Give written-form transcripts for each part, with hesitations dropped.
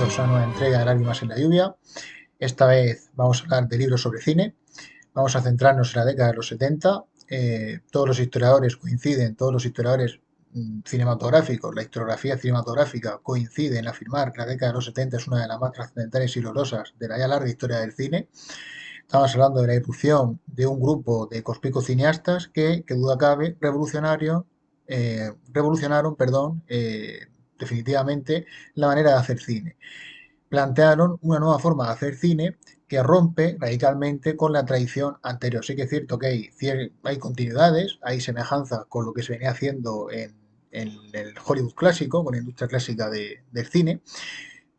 bienvenidos a una nueva entrega de Lágrimas en la lluvia. Esta vez vamos a hablar de libros sobre cine. Vamos a centrarnos en la década de los 70. Todos los historiadores coinciden, todos los historiadores cinematográficos, la historiografía cinematográfica coincide en afirmar que la década de los 70 es una de las más trascendentales y dolorosas de la ya larga historia del cine. Estamos hablando de la irrupción de un grupo de conspicuos cineastas que duda cabe, revolucionaron, definitivamente la manera de hacer cine. Plantearon una nueva forma de hacer cine que rompe radicalmente con la tradición anterior. Sí que es cierto que hay continuidades, hay semejanzas con lo que se venía haciendo en el Hollywood clásico, con la industria clásica del cine,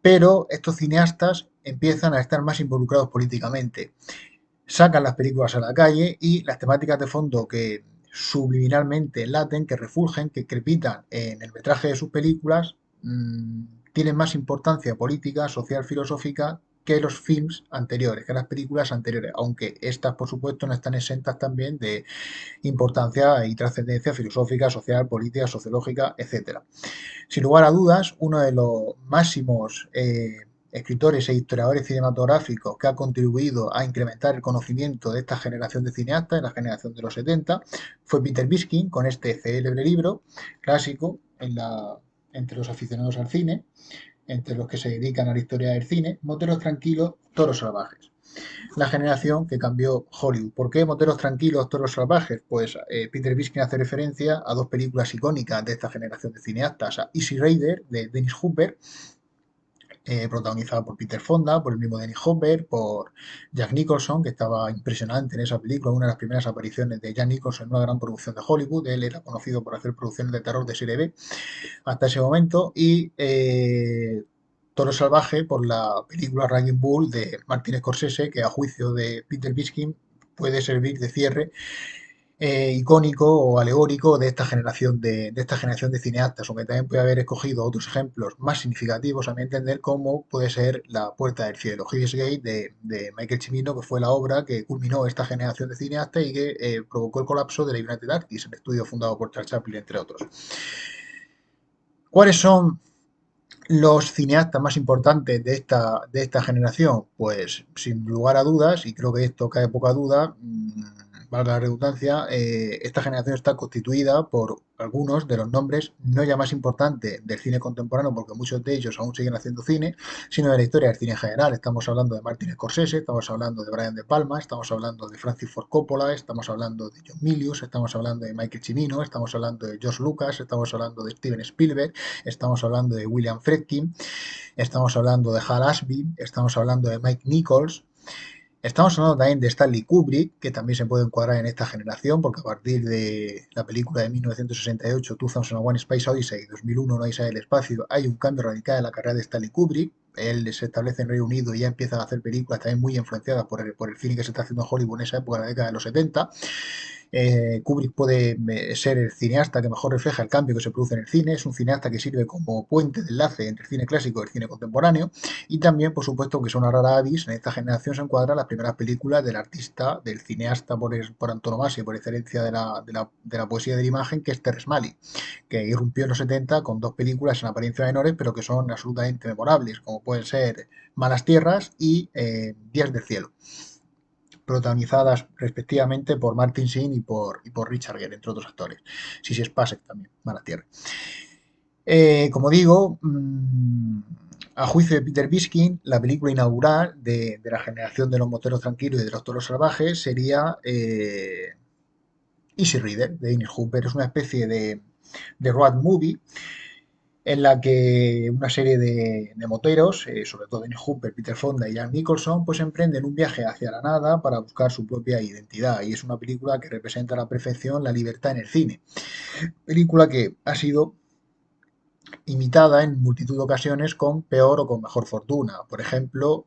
pero estos cineastas empiezan a estar más involucrados políticamente. Sacan las películas a la calle y las temáticas de fondo que subliminalmente laten, que refulgen, que crepitan en el metraje de sus películas, tienen más importancia política, social, filosófica que los films anteriores, que las películas anteriores, aunque estas, por supuesto, no están exentas también de importancia y trascendencia filosófica, social, política, sociológica, etcétera. Sin lugar a dudas, uno de los máximos escritores e historiadores cinematográficos que ha contribuido a incrementar el conocimiento de esta generación de cineastas, de la generación de los 70, fue Peter Biskind, con este célebre libro clásico entre los aficionados al cine, entre los que se dedican a la historia del cine, Moteros tranquilos, toros salvajes. La generación que cambió Hollywood. ¿Por qué Moteros tranquilos, toros salvajes? Pues Peter Biskind hace referencia a dos películas icónicas de esta generación de cineastas, a Easy Rider de Dennis Hopper, protagonizada por Peter Fonda, por el mismo Dennis Hopper, por Jack Nicholson, que estaba impresionante en esa película, una de las primeras apariciones de Jack Nicholson en una gran producción de Hollywood. Él era conocido por hacer producciones de terror de serie B hasta ese momento, y Toro Salvaje por la película Raging Bull de Martin Scorsese, que a juicio de Peter Biskind puede servir de cierre icónico o alegórico de esta generación de cineastas, aunque también puede haber escogido otros ejemplos más significativos, a mi entender, como puede ser La Puerta del Cielo, Heaven's Gate de Michael Cimino, que fue la obra que culminó esta generación de cineastas y que provocó el colapso de la United Artists, el estudio fundado por Charles Chaplin, entre otros. ¿Cuáles son los cineastas más importantes de esta generación? Pues sin lugar a dudas, y creo que esto cae poca duda, valga la redundancia, esta generación está constituida por algunos de los nombres no ya más importantes del cine contemporáneo, porque muchos de ellos aún siguen haciendo cine, sino de la historia del cine en general. Estamos hablando de Martin Scorsese, estamos hablando de Brian De Palma, estamos hablando de Francis Ford Coppola, estamos hablando de John Milius, estamos hablando de Michael Cimino, estamos hablando de George Lucas, estamos hablando de Steven Spielberg, estamos hablando de William Friedkin, estamos hablando de Hal Ashby, estamos hablando de Mike Nichols, estamos hablando también de Stanley Kubrick, que también se puede encuadrar en esta generación, porque a partir de la película de 1968, 2001 Space Odyssey, 2001 No Odisea del Espacio, hay un cambio radical en la carrera de Stanley Kubrick. Él se establece en Reino Unido y ya empieza a hacer películas también muy influenciadas por el cine que se está haciendo en Hollywood en esa época, en la década de los 70. Kubrick puede ser el cineasta que mejor refleja el cambio que se produce en el cine, es un cineasta que sirve como puente de enlace entre el cine clásico y el cine contemporáneo, y también, por supuesto, que son una rara avis, en esta generación se encuadran las primeras películas del artista, del cineasta por antonomasia, por excelencia de la poesía de la imagen, que es Terrence Malick, que irrumpió en los 70 con dos películas en apariencia menores, pero que son absolutamente memorables, como pueden ser Malas Tierras y Días del Cielo, protagonizadas respectivamente por Martin Sheen y por Richard Gere, entre otros actores. Sissy Spacek también, Mala Tierra. Como digo, a juicio de Peter Biskind, la película inaugural de la generación de los moteros tranquilos y de los toros salvajes sería Easy Rider, de Dennis Hopper. Es una especie de road movie en la que una serie de moteros, sobre todo Dennis Hopper, Peter Fonda y Jack Nicholson, pues emprenden un viaje hacia la nada para buscar su propia identidad. Y es una película que representa a la perfección la libertad en el cine. Película que ha sido imitada en multitud de ocasiones con peor o con mejor fortuna. Por ejemplo,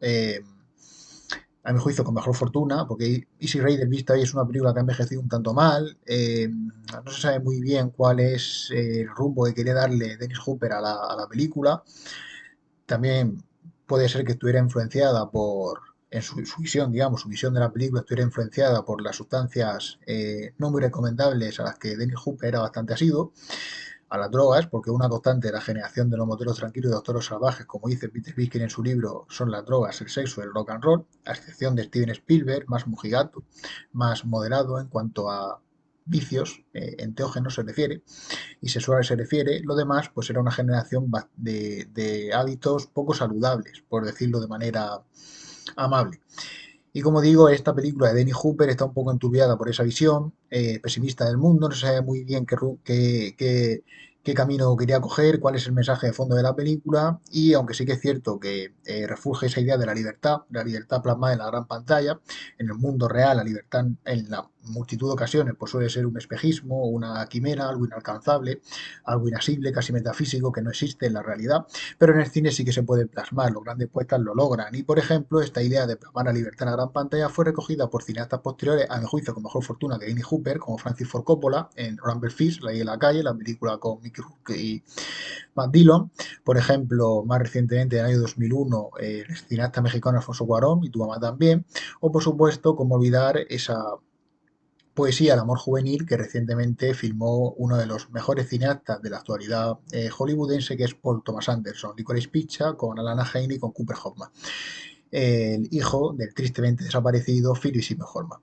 a mi juicio con mejor fortuna, porque Easy Rider vista hoy es una película que ha envejecido un tanto mal, no se sabe muy bien cuál es el rumbo que quiere darle Dennis Hopper a la película. También puede ser que estuviera influenciada en su visión, digamos, su visión de la película estuviera influenciada por las sustancias no muy recomendables a las que Dennis Hopper era bastante asiduo. a las drogas, porque una constante de la generación de los moteros tranquilos y doctoros salvajes, como dice Peter Biskin en su libro, son las drogas, el sexo y el rock and roll, a excepción de Steven Spielberg, más mojigato, más moderado en cuanto a vicios, enteógenos se refiere, y sexuales se refiere, lo demás pues era una generación de hábitos poco saludables, por decirlo de manera amable. Y como digo, esta película de Dennis Hooper está un poco enturbiada por esa visión pesimista del mundo, no se sabe muy bien qué camino quería coger, cuál es el mensaje de fondo de la película, y aunque sí que es cierto que refulge esa idea de la libertad plasmada en la gran pantalla, en el mundo real, la libertad en la multitud de ocasiones pues suele ser un espejismo, una quimera, algo inalcanzable, algo inasible, casi metafísico, que no existe en la realidad, pero en el cine sí que se puede plasmar, los grandes poetas lo logran. Y por ejemplo, esta idea de plasmar la libertad en la gran pantalla fue recogida por cineastas posteriores, a mi juicio con mejor fortuna que Dennis Hooper, como Francis Ford Coppola en Rumble Fish, La ley de la calle, la película con Mickey Rourke y Matt Dillon. Por ejemplo, más recientemente, en el año 2001, el cineasta mexicano Alfonso Cuarón y Tu mamá también. O por supuesto, como olvidar esa poesía, El amor juvenil, que recientemente filmó uno de los mejores cineastas de la actualidad hollywoodense, que es Paul Thomas Anderson, Licorice Pizza, con Alana Haim y con Cooper Hoffman, el hijo del tristemente desaparecido Philip Seymour Hoffman.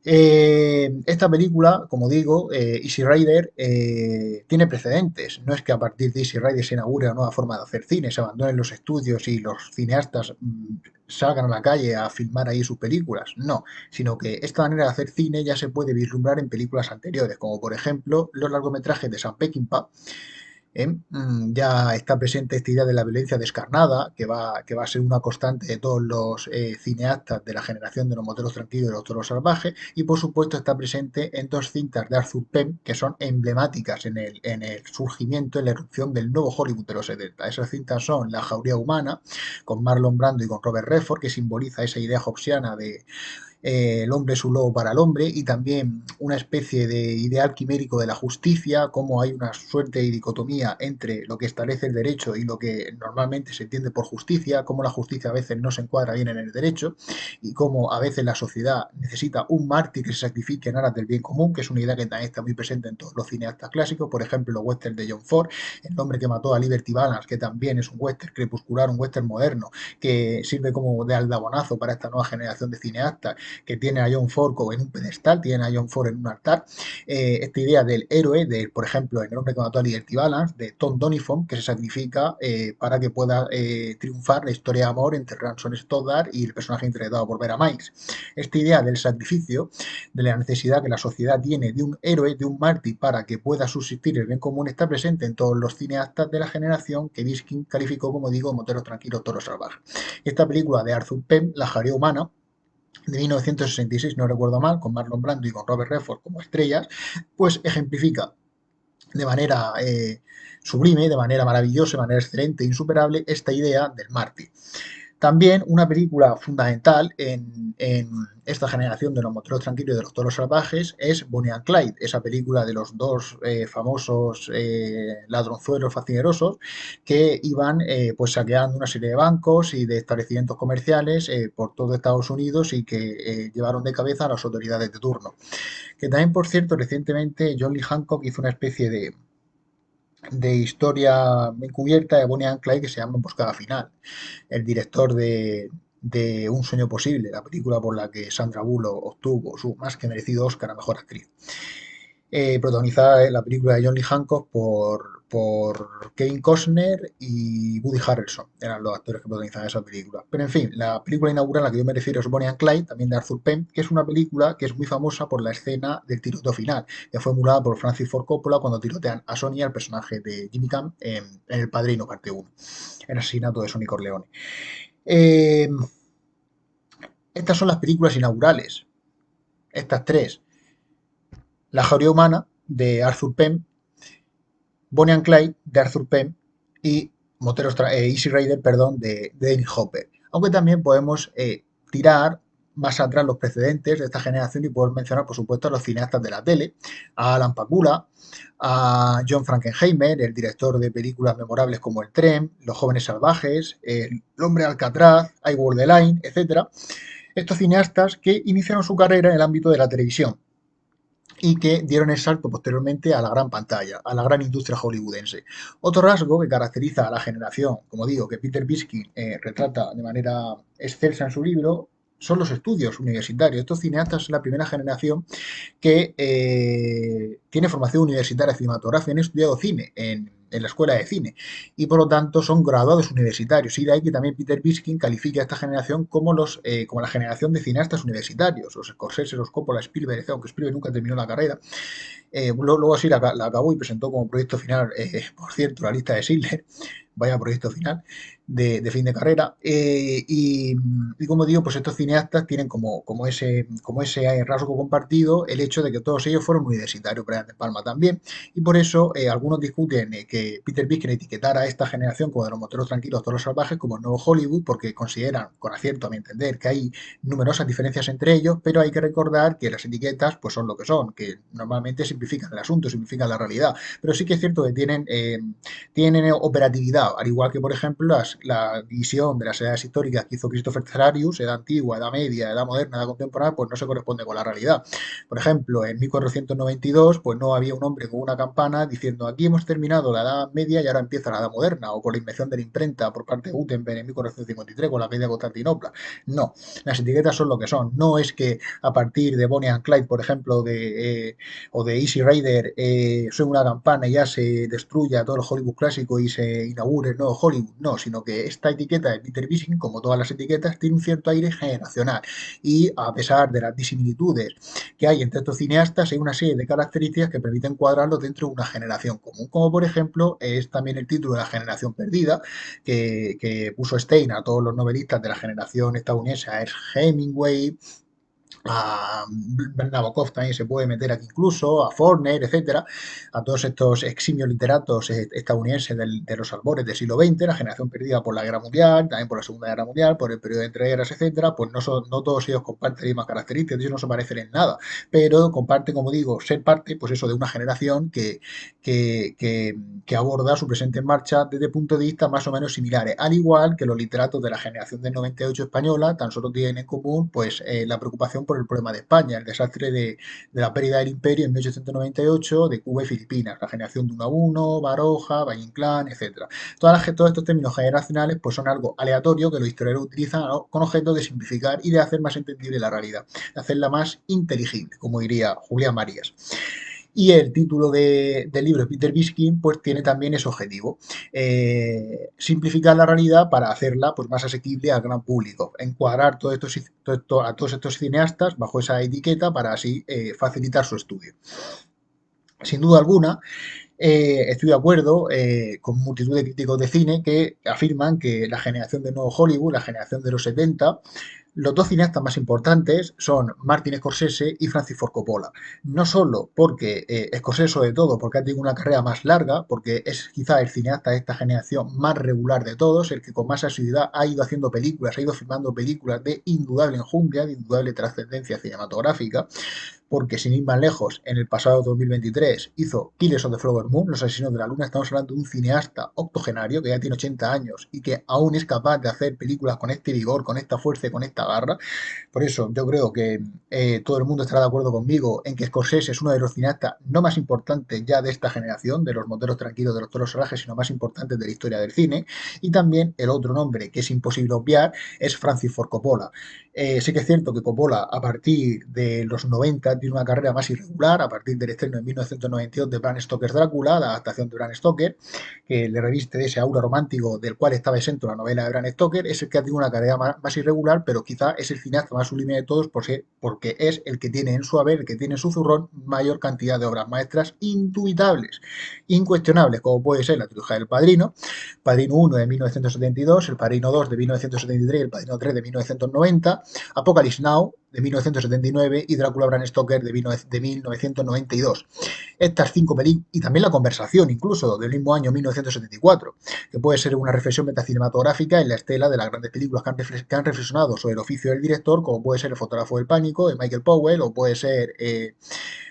Esta película, como digo, Easy Rider, tiene precedentes. No es que a partir de Easy Rider se inaugure una nueva forma de hacer cine, se abandonen los estudios y los cineastas salgan a la calle a filmar ahí sus películas. No, sino que esta manera de hacer cine ya se puede vislumbrar en películas anteriores, como por ejemplo los largometrajes de Sam Peckinpah. Ya está presente esta idea de la violencia descarnada, que va a ser una constante de todos los cineastas de la generación de los moteros tranquilos y de los toros salvajes, y por supuesto está presente en dos cintas de Arthur Penn que son emblemáticas en el surgimiento, en la erupción del nuevo Hollywood de los 70. Esas cintas son La jauría humana, con Marlon Brando y con Robert Redford, que simboliza esa idea hobbesiana de el hombre es un lobo para el hombre, y también una especie de ideal quimérico de la justicia, como hay una suerte de dicotomía entre lo que establece el derecho y lo que normalmente se entiende por justicia, como la justicia a veces no se encuadra bien en el derecho, y como a veces la sociedad necesita un mártir que se sacrifique en aras del bien común, que es una idea que también está muy presente en todos los cineastas clásicos, por ejemplo los westerns de John Ford, El hombre que mató a Liberty Balance, que también es un western crepuscular, un western moderno, que sirve como de aldabonazo para esta nueva generación de cineastas, que tiene a John Ford en un pedestal, tiene a John Ford en un altar. Esta idea del héroe, por ejemplo, en El hombre que mató a Liberty Balance, de Tom Doniphan, que se sacrifica para que pueda triunfar la historia de amor entre Ransom Stoddard y el personaje interpretado por Vera Miles. Esta idea del sacrificio, de la necesidad que la sociedad tiene de un héroe, de un mártir, para que pueda subsistir el bien común, está presente en todos los cineastas de la generación que Biskin calificó, como digo, moteros tranquilos, toros salvajes. Esta película de Arthur Penn, La jauría humana, de 1966, no recuerdo mal, con Marlon Brando y con Robert Redford como estrellas, pues ejemplifica de manera sublime, de manera maravillosa, de manera excelente, insuperable, esta idea del mártir. También una película fundamental en esta generación de los moteros tranquilos y de los toros salvajes es Bonnie and Clyde, esa película de los dos famosos ladronzuelos fascinerosos que iban pues saqueando una serie de bancos y de establecimientos comerciales por todo Estados Unidos y que llevaron de cabeza a las autoridades de turno. Que también, por cierto, recientemente John Lee Hancock hizo una especie de historia encubierta de Bonnie and Clyde que se llama Emboscada Final. El director de Un sueño posible, la película por la que Sandra Bullock obtuvo su más que merecido Oscar a Mejor Actriz. Protagonizada en la película de John Lee Hancock por Kevin Costner y Woody Harrelson. Eran los actores que protagonizaban esa película. Pero en fin, la película inaugural a la que yo me refiero es Bonnie and Clyde, también de Arthur Penn, que es una película que es muy famosa por la escena del tiroteo final, que fue emulada por Francis Ford Coppola cuando tirotean a Sonia, el personaje de Jimmy Camp, en El Padrino, parte 1, el asesinato de Sonny Corleone. Eh, Estas son las películas inaugurales, estas tres. La jauría humana, de Arthur Penn, Bonnie and Clyde, de Arthur Penn, y Easy Rider, perdón, de Dennis Hopper. Aunque también podemos tirar más atrás los precedentes de esta generación y poder mencionar, por supuesto, a los cineastas de la tele, a Alan Pakula, a John Frankenheimer, el director de películas memorables como El tren, Los jóvenes salvajes, El hombre Alcatraz, I Walk the Line, etc. Estos cineastas que iniciaron su carrera en el ámbito de la televisión y que dieron el salto posteriormente a la gran pantalla, a la gran industria hollywoodense. Otro rasgo que caracteriza a la generación, como digo, que Peter Biskind retrata de manera excelsa en su libro, son los estudios universitarios. Estos cineastas son la primera generación que tiene formación universitaria cinematográfica, han estudiado cine en la escuela de cine y por lo tanto son graduados universitarios. Y de ahí que también Peter Biskind califica a esta generación como la generación de cineastas universitarios, los Scorsese, los Coppola, Spielberg, aunque Spielberg nunca terminó la carrera. Luego sí la acabó y presentó como proyecto final, por cierto, la lista de Schindler, vaya proyecto final de fin de carrera. Y como digo, pues estos cineastas tienen como ese rasgo compartido el hecho de que todos ellos fueron universitarios, Brian De Palma también, y por eso algunos discuten que Peter Biskind etiquetara a esta generación como de los moteros tranquilos, todos los salvajes, como el nuevo Hollywood, porque consideran, con acierto a mi entender, que hay numerosas diferencias entre ellos, pero hay que recordar que las etiquetas pues son lo que son, que normalmente simplifican el asunto, simplifican la realidad, pero sí que es cierto que tienen operatividad, al igual que, por ejemplo, la división de las edades históricas que hizo Christopher Ferrarius, edad antigua, edad media, edad moderna, edad contemporánea, pues no se corresponde con la realidad. Por ejemplo, en 1492, pues no había un hombre con una campana diciendo aquí hemos terminado la edad media y ahora empieza la edad moderna, o con la invención de la imprenta por parte de Gutenberg en 1453 con la media de Constantinopla. No, las etiquetas son lo que son. No es que a partir de Bonnie and Clyde, por ejemplo, o de Easy Rider, suene una campana y ya se destruya todo el Hollywood clásico y se inaugure el nuevo Hollywood. No, sino que esta etiqueta de Peter Biskind, como todas las etiquetas, tiene un cierto aire generacional. Y a pesar de las disimilitudes que hay entre estos cineastas, hay una serie de características que permiten cuadrarlo dentro de una generación común. Como por ejemplo, es también el título de La generación perdida, que puso Stein a todos los novelistas de la generación estadounidense, a Ernest Hemingway, a Nabokov también se puede meter aquí incluso, a Faulkner, etcétera, a todos estos eximios literatos estadounidenses de los albores del siglo XX, la generación perdida por la Guerra Mundial, también por la Segunda Guerra Mundial, por el periodo de entreguerras, etcétera, pues no todos ellos comparten las mismas características, ellos no se parecen en nada, pero comparten, como digo, ser parte, pues eso, de una generación que, que, que aborda su presente en marcha desde puntos de vista más o menos similares, al igual que los literatos de la generación del 98 española, tan solo tienen en común pues la preocupación por el problema de España, el desastre de la pérdida del imperio en 1898 de Cuba y Filipinas, la generación de Unamuno, Baroja, Valle Inclán, etcétera. Todos estos términos generacionales pues son algo aleatorio que los historiadores utilizan, ¿no?, con objeto de simplificar y de hacer más entendible la realidad, de hacerla más inteligible, como diría Julián Marías. Y el título del libro de Peter Biskind pues tiene también ese objetivo, simplificar la realidad para hacerla pues más asequible al gran público, encuadrar a todos estos cineastas bajo esa etiqueta para así facilitar su estudio. Sin duda alguna, estoy de acuerdo con multitud de críticos de cine que afirman que la generación de nuevo Hollywood, la generación de los 70, los dos cineastas más importantes son Martin Scorsese y Francis Ford Coppola. No solo porque Scorsese, sobre todo, porque ha tenido una carrera más larga, porque es quizá el cineasta de esta generación más regular de todos, el que con más asiduidad ha ido haciendo películas, ha ido filmando películas de indudable enjundia, de indudable trascendencia cinematográfica, porque sin ir más lejos, en el pasado 2023 hizo Killers of the Flower Moon, Los Asesinos de la Luna. Estamos hablando de un cineasta octogenario que ya tiene 80 años y que aún es capaz de hacer películas con este vigor, con esta fuerza y con esta garra. Por eso yo creo que todo el mundo estará de acuerdo conmigo en que Scorsese es uno de los cineastas no más importantes ya de esta generación, de los moteros tranquilos, de los toros salvajes, sino más importantes de la historia del cine. Y también el otro nombre que es imposible obviar es Francis Ford Coppola. Sí que es cierto que Coppola, a partir de los 90, tiene una carrera más irregular, a partir del estreno en 1992 de Bram Stoker's Drácula, la adaptación de Bram Stoker, que le reviste de ese aura romántico del cual estaba exento la novela de Bram Stoker, es el que ha tenido una carrera más irregular, pero quizá es el cineasta más sublime de todos porque es el que tiene en su haber, el que tiene en su zurrón mayor cantidad de obras maestras indubitables, incuestionables, como puede ser la trilogía del Padrino, Padrino 1 de 1972, El Padrino 2 de 1973 y El Padrino 3 de 1990, Apocalypse Now de 1979 y Drácula Bram Stoker de 1992. Estas cinco películas, y también La Conversación, incluso del mismo año 1974, que puede ser una reflexión metacinematográfica en la estela de las grandes películas que han reflexionado sobre el oficio del director, como puede ser El fotógrafo del pánico de Michael Powell, o puede ser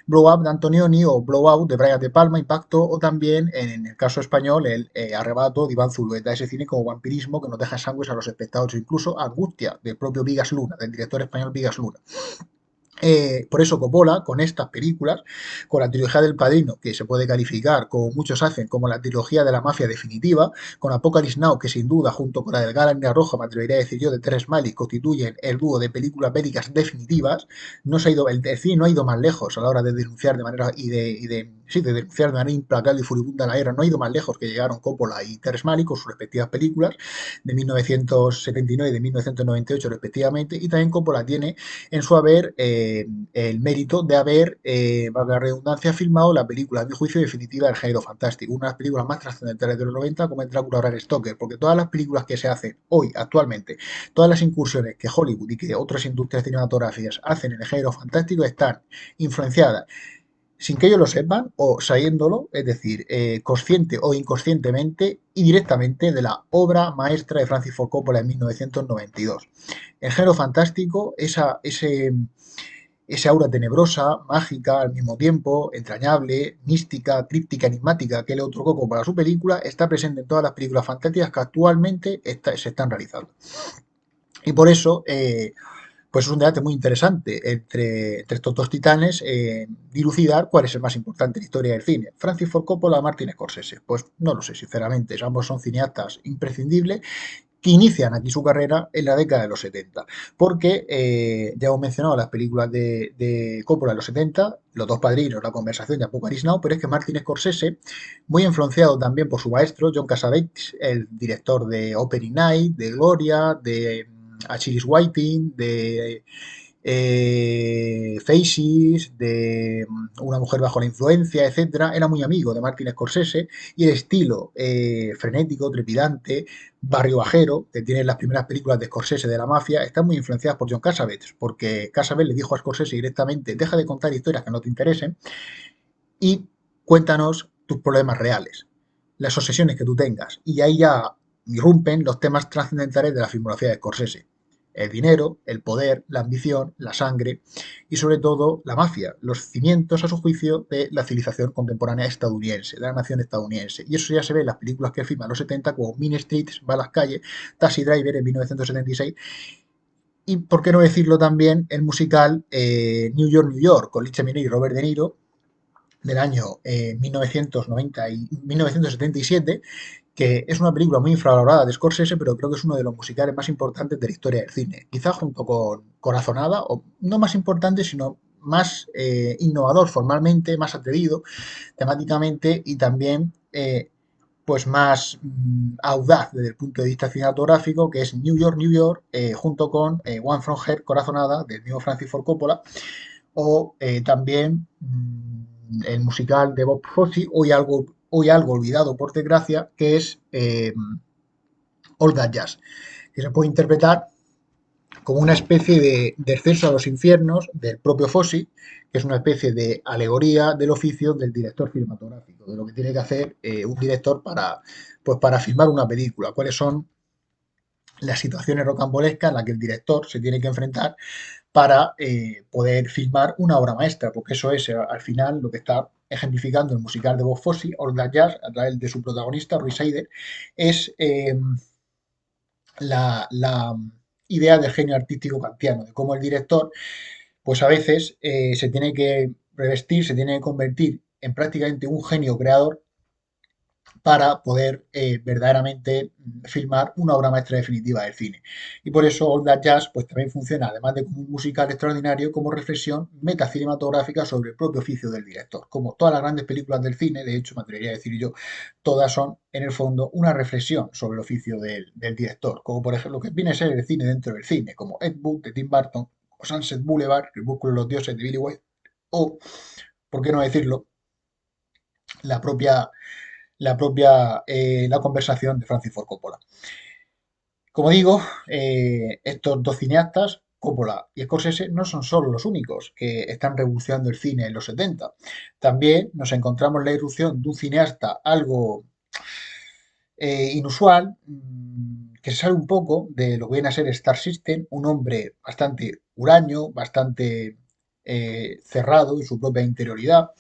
Blow Up de Antonioni o Blowout de Brian De Palma, Impacto, o también, en el caso español, el Arrebato de Iván Zulueta, ese cine como vampirismo que nos deja sangres a los espectadores, incluso Angustia del propio Vigas Luna, del director español Vigas Luna. Por eso Coppola, con estas películas, con la trilogía del Padrino, que se puede calificar, como muchos hacen, como la trilogía de la mafia definitiva, con Apocalypse Now, que sin duda, junto con la del Gala Roja, me atrevería a decir yo, de Terrence Malick, constituyen el dúo de películas bélicas definitivas. No se ha ido, el cine no ha ido más lejos a la hora de denunciar de manera sí, de denunciar de manera implacable y furibunda la guerra. No ha ido más lejos que llegaron Coppola y Terrence Malick con sus respectivas películas de 1979 y de 1998 respectivamente, y también Coppola tiene en su haber el mérito de haber, valga la redundancia, filmado la película, a mi juicio, definitiva del género fantástico, una de las películas más trascendentales de los 90 como es Drácula Bram Stoker, porque todas las películas que se hacen hoy, actualmente, todas las incursiones que Hollywood y que otras industrias cinematográficas hacen en el género fantástico están influenciadas sin que ellos lo sepan o sabiéndolo, es decir, consciente o inconscientemente y directamente de la obra maestra de Francis Ford Coppola en 1992. El género fantástico, ese aura tenebrosa, mágica, al mismo tiempo, entrañable, mística, críptica, enigmática que le otorgó Coppola a su película, está presente en todas las películas fantásticas que actualmente se están realizando. Y por eso, pues es un debate muy interesante entre estos dos titanes, dilucidar cuál es el más importante en la historia del cine, Francis Ford Coppola o Martin Scorsese. Pues no lo sé, sinceramente, ambos son cineastas imprescindibles que inician aquí su carrera en la década de los 70, porque ya hemos mencionado las películas de Coppola de los 70, Los dos padrinos, La conversación de Apocalypse Now, pero es que Martin Scorsese, muy influenciado también por su maestro, John Cassavetes, el director de Opening Night, de Gloria, de Achilles Whiting, de Faces, de Una mujer bajo la influencia, etcétera, era muy amigo de Martin Scorsese y el estilo frenético, trepidante, barrio bajero, que tiene las primeras películas de Scorsese de la mafia, están muy influenciadas por John Cassavetes, porque Cassavetes le dijo a Scorsese directamente, deja de contar historias que no te interesen y cuéntanos tus problemas reales, las obsesiones que tú tengas. Y ahí ya irrumpen los temas trascendentales de la filmografía de Scorsese. El dinero, el poder, la ambición, la sangre y sobre todo la mafia, los cimientos a su juicio de la civilización contemporánea estadounidense, de la nación estadounidense. Y eso ya se ve en las películas que filma en los 70 como Mean Streets, Va a las calles, Taxi Driver en 1976 y por qué no decirlo también el musical New York, New York con Licha Minnelli y Robert De Niro del año 1990 y 1977, que es una película muy infravalorada de Scorsese, pero creo que es uno de los musicales más importantes de la historia del cine. Quizás junto con Corazonada, o no más importante, sino más innovador formalmente, más atrevido temáticamente y también pues más audaz desde el punto de vista cinematográfico, que es New York, junto con One from Her, Corazonada, del mismo Francis Ford Coppola, o también el musical de Bob Fosse, hoy algo olvidado por desgracia, que es All That Jazz, que se puede interpretar como una especie de descenso a los infiernos del propio Fosse, que es una especie de alegoría del oficio del director cinematográfico, de lo que tiene que hacer un director pues para filmar una película, cuáles son las situaciones rocambolescas en las que el director se tiene que enfrentar para poder filmar una obra maestra, porque eso es al final lo que está ejemplificando el musical de Bob Fosse, All That Jazz, a través de su protagonista, Roy Scheider, es la idea del genio artístico kantiano, de cómo el director, pues a veces se tiene que revestir, se tiene que convertir en prácticamente un genio creador para poder verdaderamente filmar una obra maestra definitiva del cine. Y por eso All That Jazz pues, también funciona, además de como un musical extraordinario, como reflexión metacinematográfica sobre el propio oficio del director. Como todas las grandes películas del cine, de hecho me atrevería a decir yo, todas son en el fondo una reflexión sobre el oficio del director, como por ejemplo lo que viene a ser el cine dentro del cine, como Ed Wood de Tim Burton, o Sunset Boulevard, El Búsculo de los Dioses de Billy Wilder, o, por qué no decirlo, la propia la conversación de Francis Ford Coppola. Como digo, estos dos cineastas, Coppola y Scorsese, no son solo los únicos que están revolucionando el cine en los 70. También nos encontramos la irrupción de un cineasta algo inusual, que se sale un poco de lo que viene a ser Star System, un hombre bastante huraño, bastante cerrado en su propia interioridad,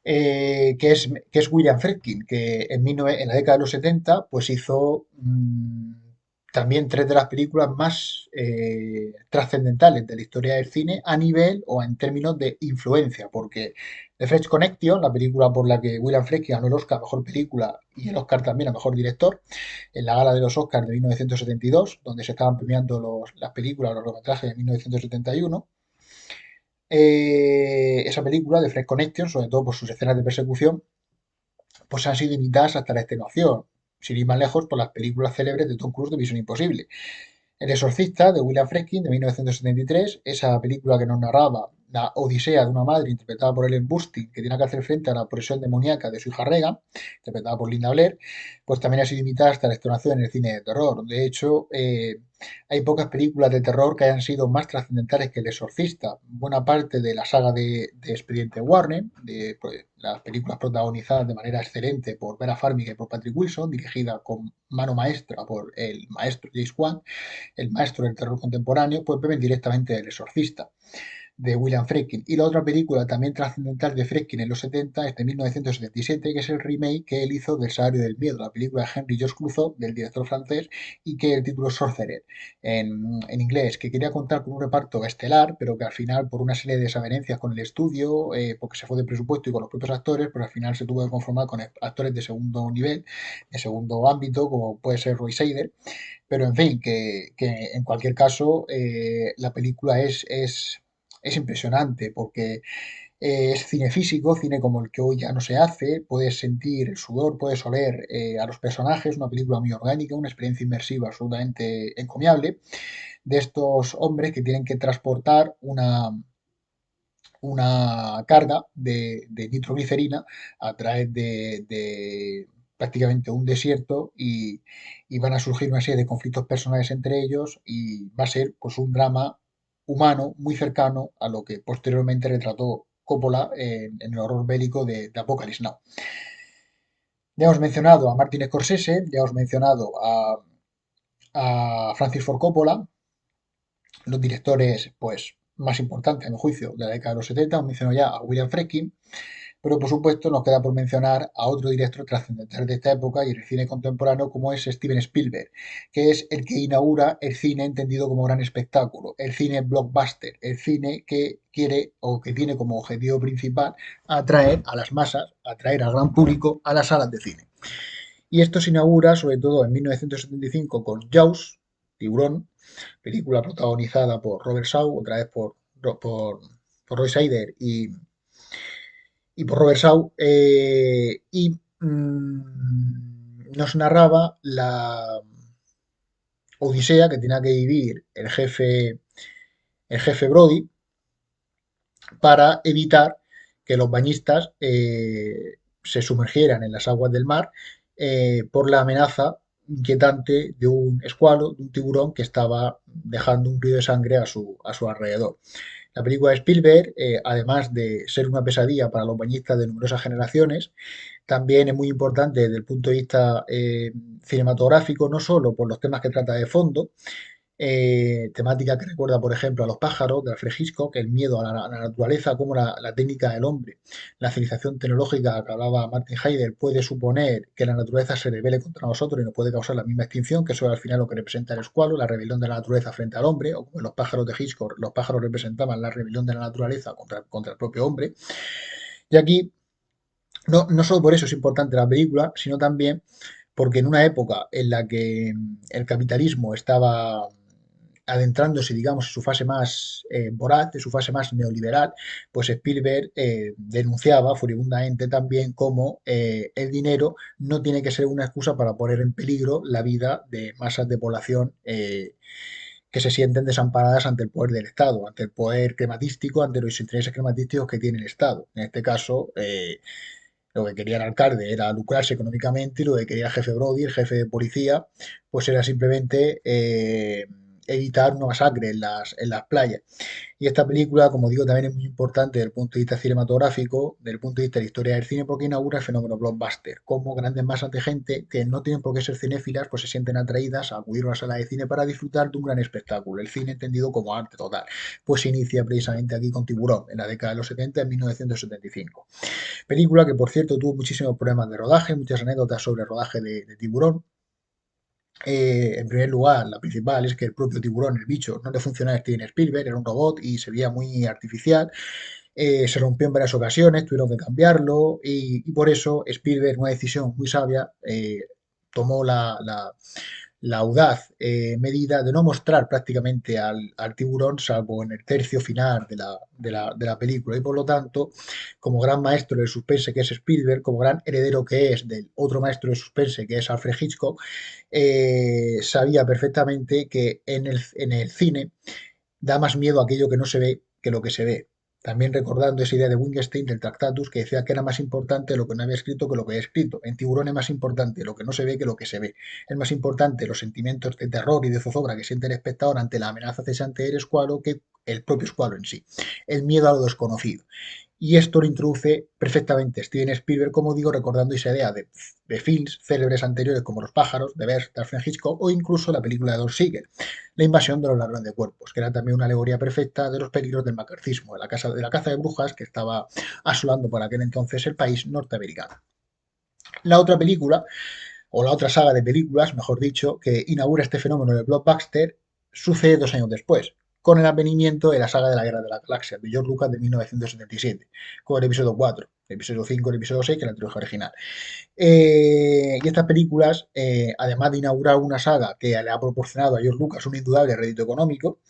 que es William Friedkin, que en la década de los 70 pues hizo también tres de las películas más trascendentales de la historia del cine a nivel o en términos de influencia, porque The French Connection, la película por la que William Friedkin ganó el Oscar a Mejor Película y el Oscar también a Mejor Director, en la gala de los Oscars de 1972, donde se estaban premiando las películas, los largometrajes de 1971, esa película de French Connection, sobre todo por sus escenas de persecución, pues han sido imitadas hasta la extenuación, sin ir más lejos por las películas célebres de Tom Cruise de Misión Imposible. El exorcista de William Friedkin de 1973, esa película que nos narraba la odisea de una madre interpretada por Ellen Burstyn que tiene que hacer frente a la posesión demoníaca de su hija Regan, interpretada por Linda Blair, pues también ha sido imitada hasta la extenuación en el cine de terror. De hecho, hay pocas películas de terror que hayan sido más trascendentales que El Exorcista. Buena parte de la saga de Expediente Warren, de pues, las películas protagonizadas de manera excelente por Vera Farmiga y por Patrick Wilson, dirigida con mano maestra por el maestro James Wan, el maestro del terror contemporáneo, pues beben directamente del Exorcista de William Friedkin. Y la otra película también trascendental de Friedkin en los 70 es de 1977, que es el remake que él hizo del Salario del Miedo, la película de Henry Georges Clouzot, del director francés, y que el título es Sorcerer, en inglés, que quería contar con un reparto estelar, pero que al final, por una serie de desavenencias con el estudio, porque se fue de presupuesto y con los propios actores, pues al final se tuvo que conformar con actores de segundo nivel, de segundo ámbito, como puede ser Roy Scheider, pero en fin, que en cualquier caso la película es impresionante porque es cine físico, cine como el que hoy ya no se hace, puedes sentir el sudor, puedes oler a los personajes, una película muy orgánica, una experiencia inmersiva absolutamente encomiable de estos hombres que tienen que transportar una carga de nitroglicerina a través de prácticamente un desierto y van a surgir una serie de conflictos personales entre ellos y va a ser pues un drama humano muy cercano a lo que posteriormente retrató Coppola en el horror bélico de Apocalypse Now. Ya hemos mencionado a Martin Scorsese, ya hemos mencionado a Francis Ford Coppola, los directores pues más importantes, a mi juicio, de la década de los 70. Hemos mencionado ya a William Friedkin, pero por supuesto nos queda por mencionar a otro director trascendental de esta época y en el cine contemporáneo como es Steven Spielberg, que es el que inaugura el cine entendido como gran espectáculo, el cine blockbuster, el cine que quiere o que tiene como objetivo principal atraer a las masas, atraer al gran público a las salas de cine. Y esto se inaugura sobre todo en 1975 con Jaws, Tiburón, película protagonizada por Robert Shaw, otra vez por Roy Scheider y por Robert Shaw, y nos narraba la odisea que tenía que vivir el jefe Brody para evitar que los bañistas se sumergieran en las aguas del mar por la amenaza inquietante de un escualo, de un tiburón que estaba dejando un río de sangre a su alrededor. La película de Spielberg, además de ser una pesadilla para los bañistas de numerosas generaciones, también es muy importante desde el punto de vista cinematográfico, no solo por los temas que trata de fondo, temática que recuerda, por ejemplo, a los pájaros de Alfred Hitchcock, el miedo a la naturaleza, como la técnica del hombre, la civilización tecnológica que hablaba Martin Heidegger puede suponer que la naturaleza se rebele contra nosotros y nos puede causar la misma extinción, que eso es al final lo que representa el escualo, la rebelión de la naturaleza frente al hombre, o como en los pájaros de Hitchcock, los pájaros representaban la rebelión de la naturaleza contra el propio hombre. Y aquí, no solo por eso es importante la película, sino también porque en una época en la que el capitalismo estaba adentrándose, digamos, en su fase más voraz, en su fase más neoliberal, pues Spielberg denunciaba furibundamente también cómo el dinero no tiene que ser una excusa para poner en peligro la vida de masas de población que se sienten desamparadas ante el poder del Estado, ante el poder crematístico, ante los intereses crematísticos que tiene el Estado. En este caso, lo que quería el alcalde era lucrarse económicamente y lo que quería el jefe Brody, el jefe de policía, pues era simplemente evitar una masacre en las playas. Y esta película, como digo, también es muy importante desde el punto de vista cinematográfico, desde el punto de vista de la historia del cine, porque inaugura el fenómeno blockbuster, como grandes masas de gente que no tienen por qué ser cinéfilas, pues se sienten atraídas a acudir a una sala de cine para disfrutar de un gran espectáculo, el cine entendido como arte total. Pues se inicia precisamente aquí con Tiburón, en la década de los 70, en 1975. Película que, por cierto, tuvo muchísimos problemas de rodaje, muchas anécdotas sobre el rodaje de Tiburón, En primer lugar, la principal es que el propio tiburón, el bicho, no le funcionaba a Steven Spielberg, era un robot y se veía muy artificial. Se rompió en varias ocasiones, tuvieron que cambiarlo y por eso Spielberg, una decisión muy sabia, tomó la audaz medida de no mostrar prácticamente al tiburón, salvo en el tercio final de la película. Y por lo tanto, como gran maestro del suspense que es Spielberg, como gran heredero que es del otro maestro de suspense que es Alfred Hitchcock, sabía perfectamente que en el cine da más miedo aquello que no se ve que lo que se ve. También recordando esa idea de Wittgenstein del Tractatus que decía que era más importante lo que no había escrito que lo que había escrito. En Tiburón es más importante lo que no se ve que lo que se ve. Es más importante los sentimientos de terror y de zozobra que siente el espectador ante la amenaza cesante del escuadro que el propio escuadro en sí. El miedo a lo desconocido. Y esto lo introduce perfectamente Steven Spielberg, como digo, recordando esa idea de films célebres anteriores como Los pájaros, de Bert, de Alfred Hitchcock o incluso la película de Don Siegel, La invasión de los ladrones de cuerpos, que era también una alegoría perfecta de los peligros del macarcismo, de la caza de brujas que estaba asolando por aquel entonces el país norteamericano. La otra película, o la otra saga de películas, mejor dicho, que inaugura este fenómeno del blockbuster, sucede 2 años después, con el advenimiento de la saga de la Guerra de la Galaxia, de George Lucas de 1977, con el episodio 4, el episodio 5 y el episodio 6, que es la trilogía original. Y estas películas, además de inaugurar una saga que le ha proporcionado a George Lucas un indudable rédito económico,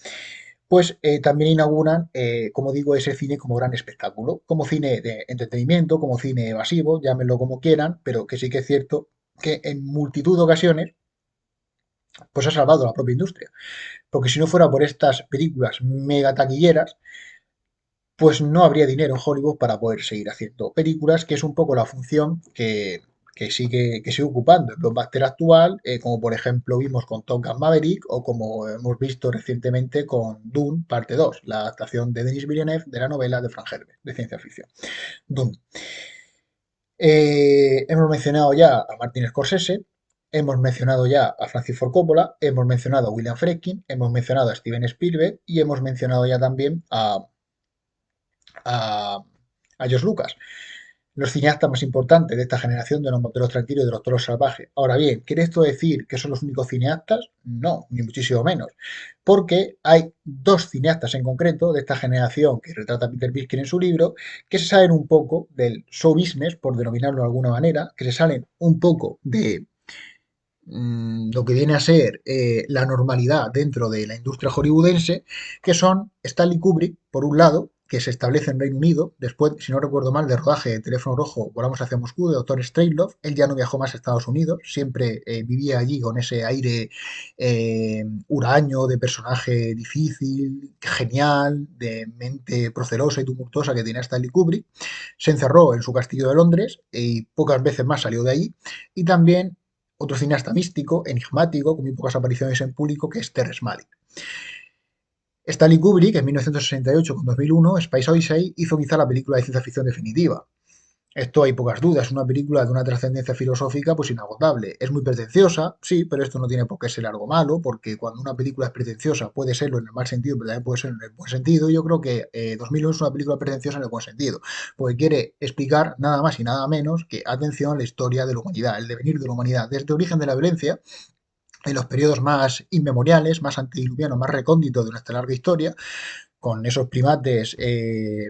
pues también inauguran, como digo, ese cine como gran espectáculo, como cine de entretenimiento, como cine evasivo, llámenlo como quieran, pero que sí que es cierto que en multitud de ocasiones pues ha salvado la propia industria. Porque si no fuera por estas películas mega taquilleras, pues no habría dinero en Hollywood para poder seguir haciendo películas, que es un poco la función que sigue ocupando el blockbuster actual, como por ejemplo vimos con Top Gun Maverick o como hemos visto recientemente con Dune parte 2, la adaptación de Denis Villeneuve de la novela de Frank Herbert, de ciencia ficción. Dune. Hemos mencionado ya a Martin Scorsese, hemos mencionado ya a Francis Ford Coppola, hemos mencionado a William Friedkin, hemos mencionado a Steven Spielberg y hemos mencionado ya también a, a George Lucas, los cineastas más importantes de esta generación de los tranquilos y de los toros salvajes. Ahora bien, ¿quiere esto decir que son los únicos cineastas? No, ni muchísimo menos, porque hay dos cineastas en concreto de esta generación que retrata Peter Birkin en su libro, que se salen un poco del show business, por denominarlo de alguna manera, que se salen un poco de lo que viene a ser la normalidad dentro de la industria hollywoodense, que son Stanley Kubrick, por un lado, que se establece en Reino Unido, después, si no recuerdo mal, de rodaje de Teléfono Rojo, Volamos hacia Moscú, de Doctor Strangelove. Él ya no viajó más a Estados Unidos, siempre vivía allí con ese aire huraño, de personaje difícil, genial, de mente procelosa y tumultuosa que tenía Stanley Kubrick. Se encerró en su castillo de Londres y pocas veces más salió de allí. Y también otro cineasta místico, enigmático, con muy pocas apariciones en público, que es Terrence Malick. Stanley Kubrick, en 1968 con 2001, Space Odyssey, hizo quizá la película de ciencia ficción definitiva. Esto hay pocas dudas, es una película de una trascendencia filosófica pues inagotable. Es muy pretenciosa, sí, pero esto no tiene por qué ser algo malo, porque cuando una película es pretenciosa puede serlo en el mal sentido, pero también puede ser en el buen sentido. Yo creo que 2001 es una película pretenciosa en el buen sentido, porque quiere explicar nada más y nada menos que, atención, la historia de la humanidad, el devenir de la humanidad, desde el origen de la violencia en los periodos más inmemoriales, más antediluvianos, más recónditos de nuestra larga historia, con esos primates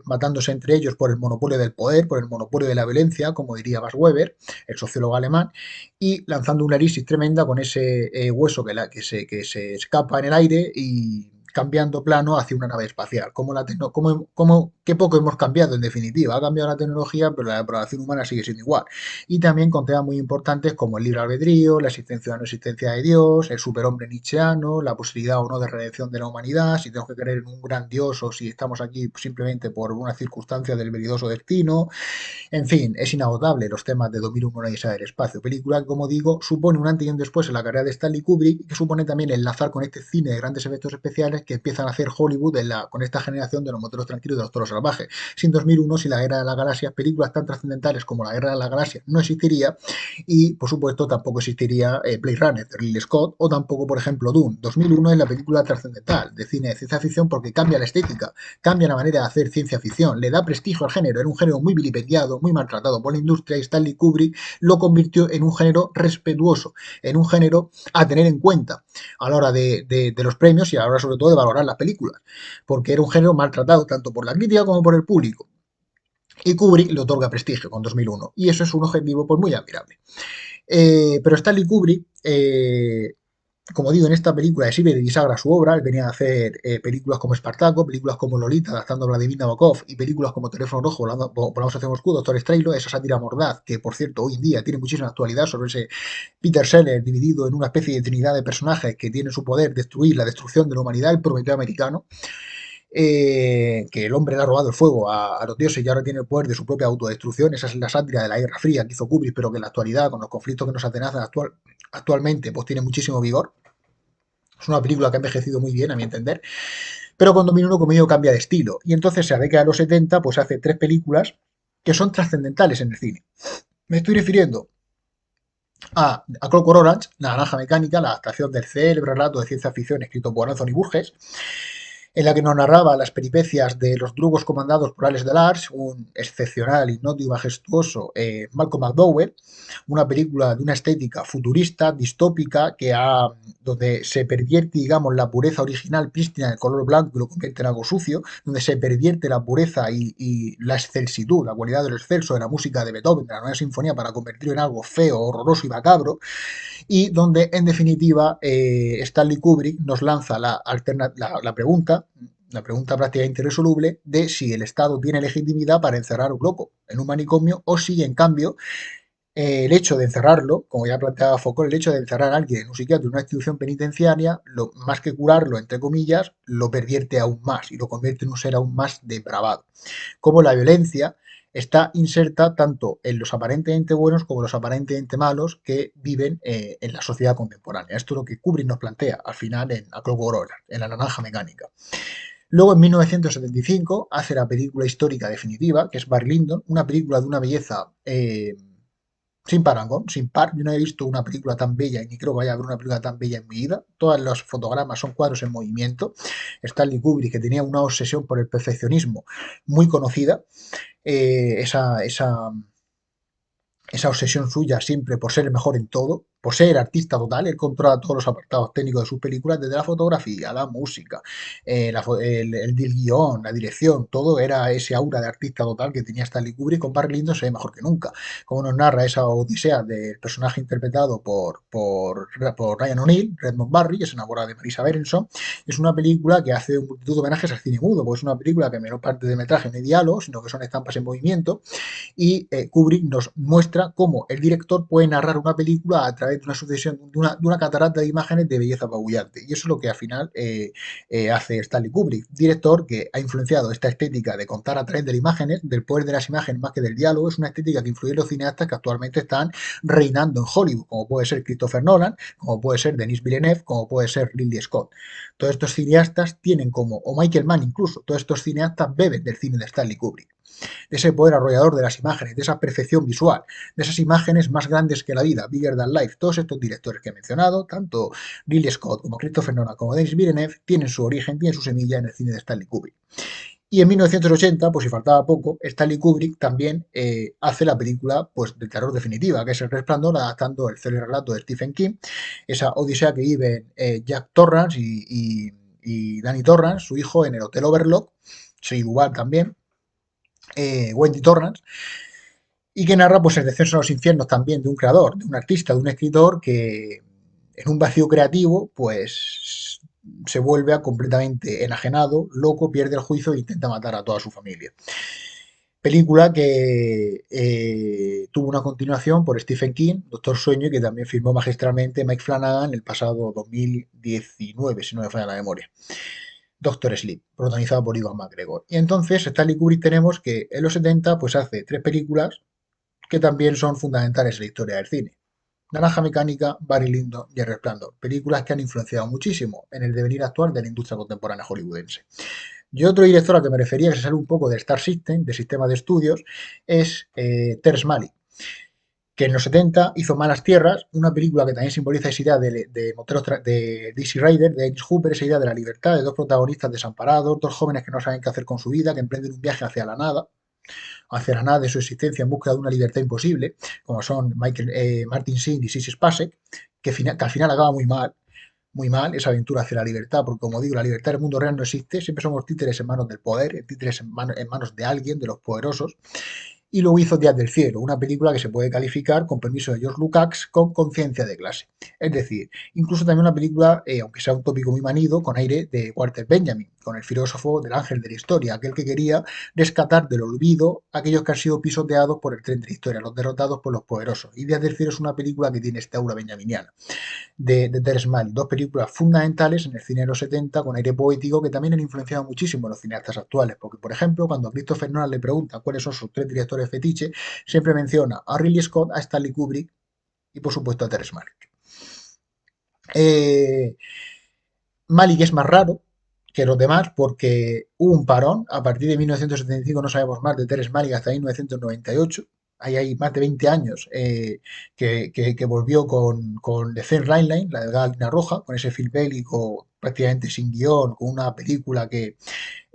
matándose entre ellos por el monopolio del poder, por el monopolio de la violencia, como diría Max Weber, el sociólogo alemán, y lanzando una erisis tremenda con ese hueso que se escapa en el aire y cambiando plano hacia una nave espacial. Qué poco hemos cambiado en definitiva. Ha cambiado la tecnología, pero la población humana sigue siendo igual. Y también con temas muy importantes como el libre albedrío, la existencia o no existencia de Dios, el superhombre nietzscheano, la posibilidad o no de redención de la humanidad, si tenemos que creer en un gran Dios o si estamos aquí simplemente por una circunstancia del veridoso destino. En fin, es inagotable los temas de 2001 y del espacio. Película que, como digo, supone un antes y un después en la carrera de Stanley Kubrick y que supone también enlazar con este cine de grandes efectos especiales que empiezan a hacer Hollywood con esta generación de los moteros tranquilos de los toros salvajes. Sin 2001, sin la Guerra de las Galaxias, películas tan trascendentales como la Guerra de las Galaxias no existiría y, por supuesto, tampoco existiría Blade Runner de Ridley Scott o tampoco, por ejemplo, Dune. 2001 es la película trascendental de cine de ciencia ficción porque cambia la estética, cambia la manera de hacer ciencia ficción, le da prestigio al género. Era un género muy vilipendiado, muy maltratado por la industria y Stanley Kubrick lo convirtió en un género respetuoso, en un género a tener en cuenta a la hora de los premios y a la hora sobre todo de valorar las películas, porque era un género maltratado tanto por la crítica como por el público. Y Kubrick le otorga prestigio con 2001 y eso es un objetivo pues muy admirable. Pero Stanley Kubrick, como digo, en esta película sirve de bisagra su obra. Él venía a hacer películas como Espartaco, películas como Lolita, adaptando a Vladimir Nabokov, y películas como Teléfono Rojo, Volamos hacia Moscú, Doctor Strangelove, esa sátira mordaz, que por cierto hoy en día tiene muchísima actualidad sobre ese Peter Sellers dividido en una especie de trinidad de personajes que tienen su poder destruir la destrucción de la humanidad, el Prometeo americano. Que el hombre le ha robado el fuego a los dioses y ahora tiene el poder de su propia autodestrucción. Esa es la sátira de la Guerra Fría que hizo Kubrick, pero que en la actualidad, con los conflictos que nos atenazan actualmente, pues tiene muchísimo vigor. Es una película que ha envejecido muy bien, a mi entender, pero con 2001 como digo cambia de estilo. Y entonces se ve que a los 70 pues hace tres películas que son trascendentales en el cine. Me estoy refiriendo a Clockwork Orange, La Naranja Mecánica, la adaptación del célebre relato de ciencia ficción escrito por Anthony Burgess, en la que nos narraba las peripecias de los drugos comandados por Alex Delars, un excepcional, hipnótico y majestuoso Malcolm McDowell, una película de una estética futurista, distópica, donde se pervierte, digamos, la pureza original prístina del color blanco y lo convierte en algo sucio, donde se pervierte la pureza y la excelsitud, la cualidad de lo excelso de la música de Beethoven, de la nueva sinfonía, para convertirlo en algo feo, horroroso y macabro, y donde en definitiva Stanley Kubrick nos lanza la pregunta prácticamente irresoluble de si el Estado tiene legitimidad para encerrar a un loco en un manicomio o si en cambio el hecho de encerrarlo, como ya planteaba Foucault, el hecho de encerrar a alguien en un psiquiatra, en una institución penitenciaria, más que curarlo, entre comillas, lo pervierte aún más y lo convierte en un ser aún más depravado. Como la violencia está inserta tanto en los aparentemente buenos como en los aparentemente malos que viven en la sociedad contemporánea. Esto es lo que Kubrick nos plantea al final en A Clockwork Orange, en La Naranja Mecánica. Luego, en 1975, hace la película histórica definitiva, que es Barry Lyndon, una película de una belleza sin parangón, sin par. Yo no he visto una película tan bella y ni creo que vaya a haber una película tan bella en mi vida. Todos los fotogramas son cuadros en movimiento. Stanley Kubrick, que tenía una obsesión por el perfeccionismo muy conocida, eh, esa, esa, esa obsesión suya siempre por ser el mejor en todo, por ser artista total. Él controla todos los apartados técnicos de sus películas, desde la fotografía, la música, el guión, la dirección, todo era ese aura de artista total que tenía Stanley Kubrick. Con Barry Lyndon se ve mejor que nunca. Como nos narra esa odisea del personaje interpretado por Ryan O'Neill, Redmond Barry, que se enamora de Marisa Berenson. Es una película que hace un multitud de homenajes al cine mudo, porque es una película que en menor parte de metraje no hay diálogo, sino que son estampas en movimiento, y Kubrick nos muestra cómo el director puede narrar una película a través de una sucesión, de una catarata de imágenes de belleza apabullante. Y eso es lo que al final hace Stanley Kubrick, director que ha influenciado esta estética de contar a través de las imágenes, del poder de las imágenes más que del diálogo. Es una estética que influye en los cineastas que actualmente están reinando en Hollywood, como puede ser Christopher Nolan, como puede ser Denis Villeneuve, como puede ser Ridley Scott. Todos estos cineastas tienen como, o Michael Mann incluso, todos estos cineastas beben del cine de Stanley Kubrick, de ese poder arrollador de las imágenes, de esa perfección visual, de esas imágenes más grandes que la vida, bigger than life. Todos estos directores que he mencionado, tanto Ridley Scott como Christopher Nolan como Denis Villeneuve, tienen su origen, tienen su semilla en el cine de Stanley Kubrick. Y en 1980, pues si faltaba poco, Stanley Kubrick también hace la película pues, de terror definitiva, que es El Resplandor, adaptando el célebre relato de Stephen King, esa odisea que viven Jack Torrance y Danny Torrance, su hijo, en el Hotel Overlook, Shea Duvall también, Wendy Torrance, y que narra pues el descenso a los infiernos también de un creador, de un artista, de un escritor que en un vacío creativo pues se vuelve a completamente enajenado, loco, pierde el juicio e intenta matar a toda su familia. Película que tuvo una continuación por Stephen King, Doctor Sueño, y que también filmó magistralmente Mike Flanagan el pasado 2019, si no me falla la memoria. Doctor Sleep, protagonizado por Ivan McGregor. Y entonces Stanley Kubrick tenemos que en los 70 pues hace tres películas que también son fundamentales en la historia del cine. Naranja Mecánica, Barry Lyndon y El Resplandor, películas que han influenciado muchísimo en el devenir actual de la industria contemporánea hollywoodense. Y otro director al que me refería, que se sale un poco de Star System, de sistema de estudios, es Terrence Malick, que en los 70 hizo Malas Tierras, una película que también simboliza esa idea de Dizzy Rider, de Dennis Hooper, esa idea de la libertad, de dos protagonistas desamparados, dos jóvenes que no saben qué hacer con su vida, que emprenden un viaje hacia la nada de su existencia en busca de una libertad imposible, como son Martin Sheen y Sissy Spacek, que al final acaba muy mal esa aventura hacia la libertad, porque como digo, la libertad en el mundo real no existe, siempre somos títeres en manos del poder, títeres en manos de alguien, de los poderosos, y luego hizo Días del Cielo, una película que se puede calificar, con permiso de George Lucas, con conciencia de clase. Es decir, incluso también una película, aunque sea un tópico muy manido, con aire de Walter Benjamin, con el filósofo del ángel de la historia, aquel que quería rescatar del olvido a aquellos que han sido pisoteados por el tren de la historia, los derrotados por los poderosos. Y Días del Cielo es una película que tiene esta aura benjaminiana de Terrence Malick, dos películas fundamentales en el cine de los 70 con aire poético que también han influenciado muchísimo a los cineastas actuales, porque por ejemplo cuando a Christopher Nolan le pregunta cuáles son sus tres directores fetiche, siempre menciona a Ridley Scott, a Stanley Kubrick y por supuesto a Terrence Malick. Eh, Malick es más raro que los demás porque hubo un parón, a partir de 1975 no sabemos más de Terrence Malick hasta 1998, ahí hay más de 20 años que volvió con The Thin Red Line, la delgada línea roja, con ese film bélico prácticamente sin guión, con una película que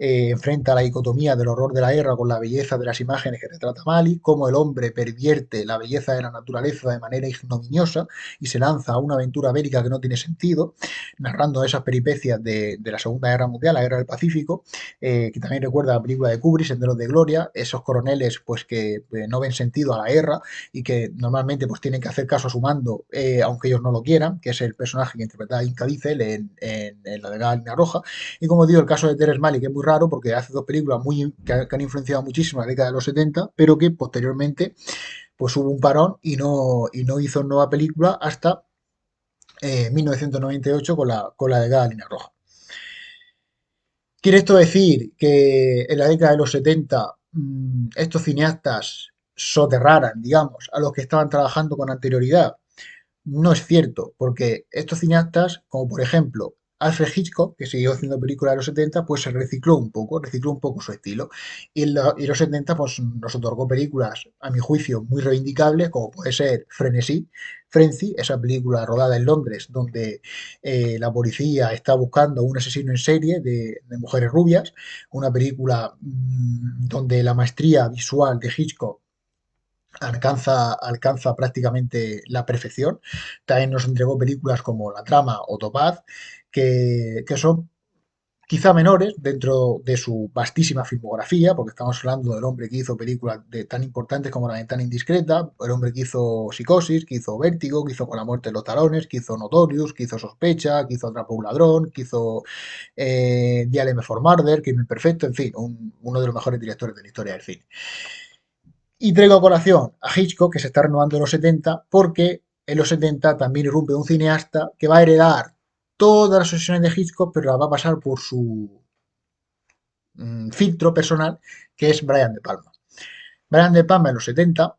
enfrenta la dicotomía del horror de la guerra con la belleza de las imágenes que retrata Mali, cómo el hombre pervierte la belleza de la naturaleza de manera ignominiosa y se lanza a una aventura bélica que no tiene sentido, narrando esas peripecias de la Segunda Guerra Mundial, la Guerra del Pacífico, que también recuerda la película de Kubrick, Senderos de Gloria, esos coroneles pues que no ven sentido a la guerra y que normalmente pues tienen que hacer caso a su mando, aunque ellos no lo quieran, que es el personaje que interpreta Inca Diesel en la de la línea roja. Y como digo, el caso de Terrence Malick es muy raro porque hace dos películas que han influenciado muchísimo en la década de los 70, pero que posteriormente pues hubo un parón y no hizo nueva película hasta 1998 con la de Línea Roja. ¿Quiere esto decir que en la década de los 70 estos cineastas soterraran, digamos, a los que estaban trabajando con anterioridad? No es cierto, porque estos cineastas, como por ejemplo Alfred Hitchcock, que siguió haciendo películas de los 70, pues se recicló un poco su estilo. Y los 70 pues, nos otorgó películas, a mi juicio, muy reivindicables, como puede ser Frenzy, esa película rodada en Londres, donde la policía está buscando un asesino en serie de mujeres rubias, una película donde la maestría visual de Hitchcock alcanza prácticamente la perfección. También nos entregó películas como La Trama o Topaz, que son quizá menores dentro de su vastísima filmografía, porque estamos hablando del hombre que hizo películas tan importantes como La Ventana Indiscreta, el hombre que hizo Psicosis, que hizo Vértigo, que hizo Con la muerte en los talones, que hizo Notorious, que hizo Sospecha, que hizo Atrapa a un ladrón, que hizo Dial for Murder, Crimen Perfecto, en fin, uno de los mejores directores de la historia del cine. Y traigo a colación a Hitchcock, que se está renovando en los 70, porque en los 70 también irrumpe un cineasta que va a heredar todas las sesiones de Hitchcock, pero la va a pasar por su filtro personal, que es Brian De Palma. Brian De Palma en los 70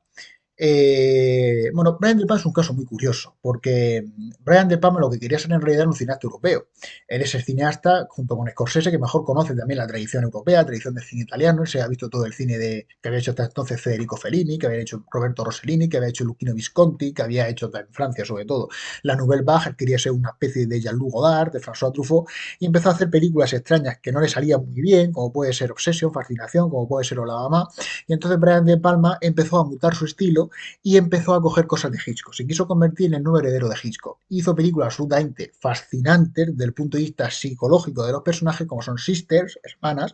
bueno, Brian De Palma es un caso muy curioso, porque Brian De Palma lo que quería ser en realidad era un cineasta europeo. Él es el cineasta, junto con Scorsese, que mejor conoce también la tradición europea, la tradición del cine italiano. Él se ha visto todo el cine que había hecho hasta entonces Federico Fellini, que había hecho Roberto Rossellini, que había hecho Luchino Visconti, que había hecho en Francia, sobre todo, la Nouvelle Vague. Él quería ser una especie de Jean-Luc Godard, de François Truffaut, y empezó a hacer películas extrañas que no le salían muy bien, como puede ser Obsession, Fascinación, como puede ser Hola Mamá. Y entonces Brian De Palma empezó a mutar su estilo y empezó a coger cosas de Hitchcock. Se quiso convertir en el nuevo heredero de Hitchcock. Hizo películas absolutamente fascinantes desde el punto de vista psicológico de los personajes, como son Sisters, Hermanas,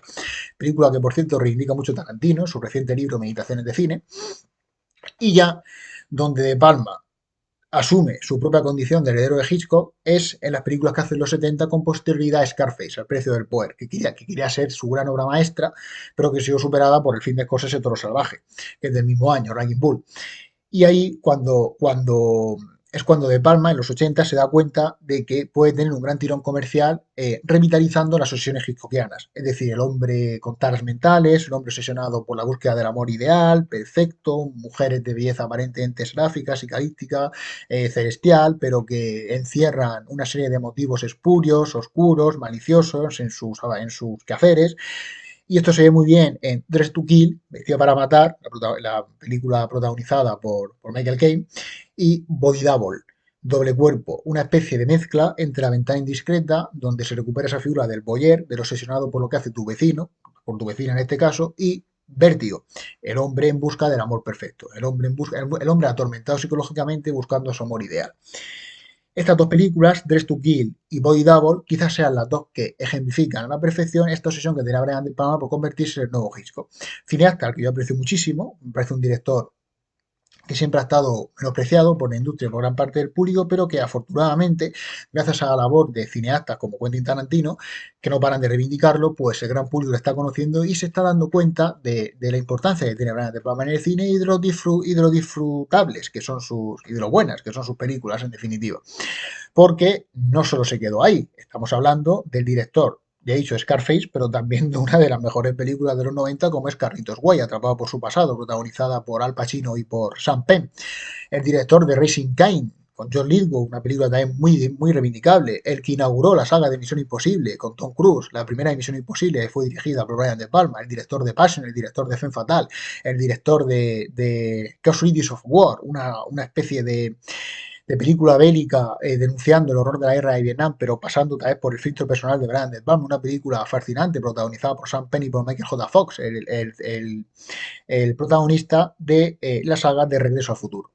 película que por cierto reivindica mucho Tarantino, su reciente libro Meditaciones de Cine, y ya donde De Palma asume su propia condición de heredero de Hitchcock es en las películas que hace en los 70 con posterioridad a Scarface, El precio del poder, que quería ser su gran obra maestra, pero que ha sido superada por el film de Scorsese Toro Salvaje, que es del mismo año, Raging Bull. Y ahí, cuando es cuando De Palma, en los 80, se da cuenta de que puede tener un gran tirón comercial revitalizando las obsesiones hitchcockianas. Es decir, el hombre con taras mentales, el hombre obsesionado por la búsqueda del amor ideal, perfecto, mujeres de belleza aparentemente gráfica, psicalíptica, celestial, pero que encierran una serie de motivos espurios, oscuros, maliciosos en sus quehaceres. Y esto se ve muy bien en Dress to Kill, Vestido para Matar, la película protagonizada por Michael Caine, y Body Double, Doble Cuerpo, una especie de mezcla entre La Ventana Indiscreta, donde se recupera esa figura del boyer, del obsesionado por lo que hace tu vecino, por tu vecina en este caso, y Vértigo, el hombre en busca del amor perfecto, el hombre atormentado psicológicamente buscando su amor ideal. Estas dos películas, Dress to Kill y Body Double, quizás sean las dos que ejemplifican a la perfección esta obsesión que tenía Brian De Palma por convertirse en el nuevo Hitchcock. Cineasta al que yo aprecio muchísimo, me parece un director que siempre ha estado menospreciado por la industria y por gran parte del público, pero que afortunadamente, gracias a la labor de cineastas como Quentin Tarantino, que no paran de reivindicarlo, pues el gran público lo está conociendo y se está dando cuenta de la importancia que tiene Brian De Palma en el cine y de lo disfrutables que son y de lo buenas que son sus películas en definitiva. Porque no solo se quedó ahí, estamos hablando del director, ya he dicho Scarface, pero también de una de las mejores películas de los 90 como es Carlitos Way, Atrapado por su pasado, protagonizada por Al Pacino y por Sean Penn. El director de Racing Kane, con John Lithgow, una película también muy reivindicable. El que inauguró la saga de Misión Imposible con Tom Cruise, la primera de Misión Imposible fue dirigida por Brian De Palma, el director de Passion, el director de Femme Fatale, el director de Casualties of War, una especie de película bélica denunciando el horror de la guerra de Vietnam, pero pasando tal vez por el filtro personal de Brian De Palma, una película fascinante protagonizada por Sam Penn y por Michael J. Fox, el protagonista de la saga de Regreso al Futuro.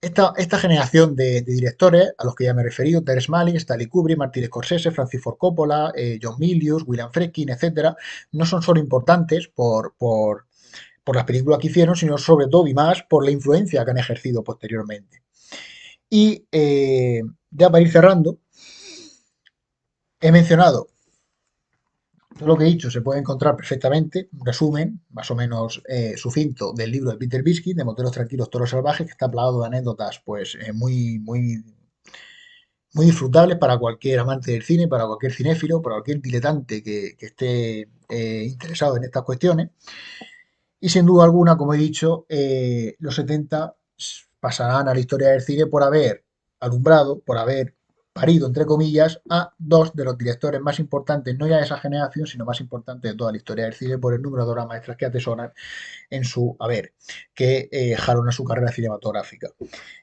Esta generación de directores a los que ya me he referido, Terrence Malick, Stanley Kubrick, Martin Scorsese, Francis Ford Coppola, John Milius, William Friedkin, etcétera, no son solo importantes por las películas que hicieron, sino sobre todo y más por la influencia que han ejercido posteriormente. Y ya para ir cerrando, he mencionado todo lo que he dicho, se puede encontrar perfectamente, un resumen más o menos sucinto del libro de Peter Bisky, de Moteros Tranquilos, Toros Salvajes, que está plagado de anécdotas pues muy disfrutables para cualquier amante del cine, para cualquier cinéfilo, para cualquier diletante que esté interesado en estas cuestiones. Y sin duda alguna, como he dicho, los 70 pasarán a la historia del cine por haber alumbrado, por haber parido, entre comillas, a dos de los directores más importantes, no ya de esa generación, sino más importantes de toda la historia del cine, por el número de obras maestras que atesoran en su haber, que jalona su carrera cinematográfica.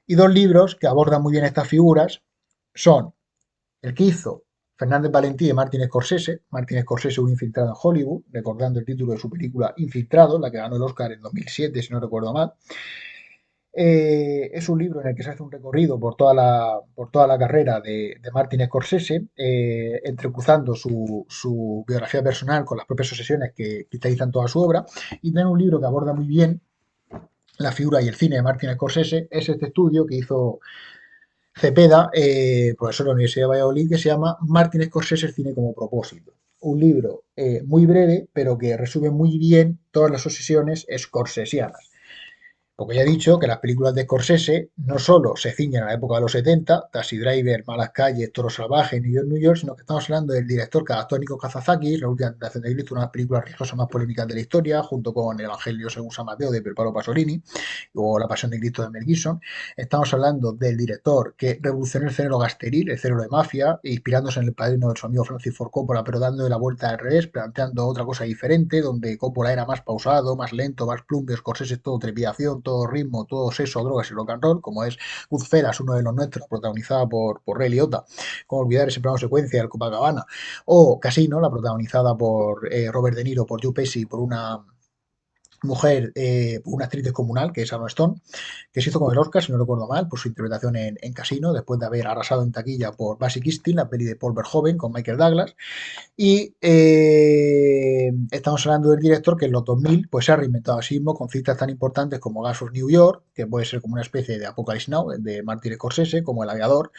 Y dos libros que abordan muy bien estas figuras son el que hizo Fernández Valentí y Martin Scorsese. Martin Scorsese, un infiltrado en Hollywood, recordando el título de su película Infiltrado, la que ganó el Oscar en 2007, si no recuerdo mal. Es un libro en el que se hace un recorrido por toda la carrera de Martin Scorsese, entrecruzando su biografía personal con las propias obsesiones que cristalizan toda su obra. Y también un libro que aborda muy bien la figura y el cine de Martin Scorsese es este estudio que hizo Cepeda, profesor de la Universidad de Valladolid, que se llama Martin Scorsese, el cine como propósito. Un libro muy breve, pero que resume muy bien todas las obsesiones scorsesianas. Porque ya he dicho que las películas de Scorsese no solo se ciñen a la época de los 70, Taxi Driver, Malas Calles, Toro Salvaje, New York, sino que estamos hablando del director que adaptó a Nico Kazazakis, La última tentación de Cristo, una de las películas religiosas más polémicas de la historia, junto con El Evangelio según San Mateo de Pier Pasolini, o La Pasión de Cristo de Mel Gibson. Estamos hablando del director que revolucionó el género gasteril, el género de mafia, inspirándose en El Padrino de su amigo Francis Ford Coppola, pero dando la vuelta al revés, planteando otra cosa diferente, donde Coppola era más pausado, más lento, más plumbe, Scorsese todo trepidación, todo ritmo, todo sexo, drogas y rock and roll, como es Goodfellas, uno de los nuestros, protagonizada por Ray Liotta, como olvidar ese plano secuencia del Copacabana, o Casino, la protagonizada por Robert De Niro, por Joe Pesci, por una mujer, una actriz descomunal, que es Sharon Stone, que se hizo con el Oscar, si no recuerdo mal, por su interpretación en Casino, después de haber arrasado en taquilla por Basic Instinct, la peli de Paul Verhoeven con Michael Douglas. Y estamos hablando del director que en los 2000 pues, se ha reinventado a sí mismo con citas tan importantes como Gas of New York, que puede ser como una especie de Apocalypse Now de Martin Scorsese, como El Aviador,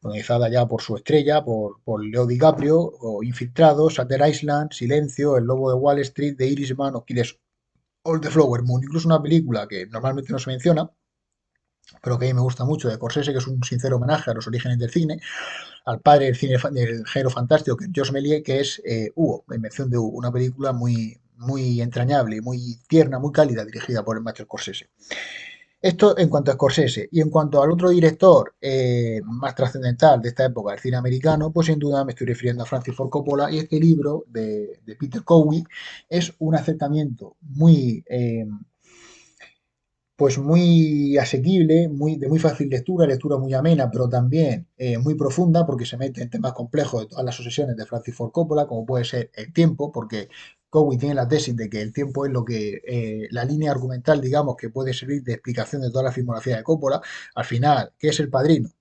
protagonizada ya por su estrella, por Leo DiCaprio, o Infiltrado, Shutter Island, Silencio, El Lobo de Wall Street, The Irishman o Killers All the Flower Moon, incluso una película que normalmente no se menciona, pero que a mí me gusta mucho, de Scorsese, que es un sincero homenaje a los orígenes del cine, al padre del cine del género fantástico, que es Georges Méliès, que es Hugo, la invención de Hugo, una película muy entrañable, muy tierna, muy cálida, dirigida por el maestro Scorsese. Esto en cuanto a Scorsese. Y en cuanto al otro director más trascendental de esta época, el cine americano, pues sin duda me estoy refiriendo a Francis Ford Coppola. Y este libro de Peter Cowie es un acercamiento pues muy asequible, de muy fácil lectura, lectura muy amena, pero también muy profunda, porque se mete en temas complejos de todas las obsesiones de Francis Ford Coppola, como puede ser el tiempo, porque Cowie tiene la tesis de que el tiempo es lo que la línea argumental, digamos, que puede servir de explicación de toda la filmografía de Coppola. Al final, ¿qué es El Padrino?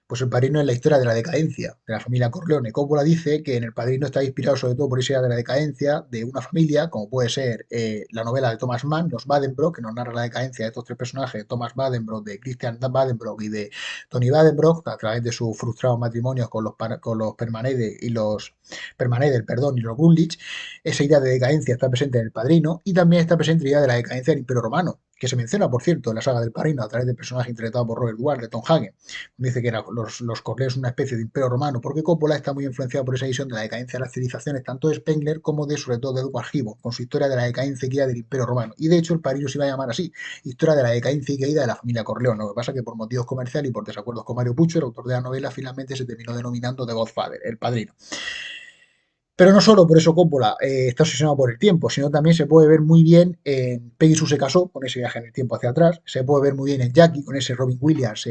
Pues El Padrino es la historia de la decadencia de la familia Corleone. Coppola dice que en El Padrino está inspirado sobre todo por esa idea de la decadencia de una familia, como puede ser la novela de Thomas Mann, Los Badenbrock, que nos narra la decadencia de estos tres personajes, Thomas Badenbrock, de Christian Badenbrock y de Tony Badenbrock, a través de sus frustrados matrimonios con los Permaneder y los Permaneder, perdón, y los Grunlich. Esa idea de decadencia está presente en El Padrino y también está presente la idea de la decadencia del Imperio Romano, que se menciona, por cierto, en la saga del Padrino a través del personaje interpretado por Robert Duvall, de Tom Hagen. Dice que eran los Corleones una especie de imperio romano, porque Coppola está muy influenciado por esa visión de la decadencia de las civilizaciones, tanto de Spengler como de, sobre todo, de Edward Gibbon, con su historia de la decadencia y caída del imperio romano. Y de hecho, el Padrino se iba a llamar así, historia de la decadencia y caída de la familia Corleone. Lo que pasa es que por motivos comerciales y por desacuerdos con Mario Puzo, el autor de la novela, finalmente se terminó denominando The Godfather, el padrino. Pero no solo por eso Coppola está obsesionado por el tiempo, sino también se puede ver muy bien en Peggy Sue se casó, con ese viaje en el tiempo hacia atrás, se puede ver muy bien en Jackie, con ese Robin Williams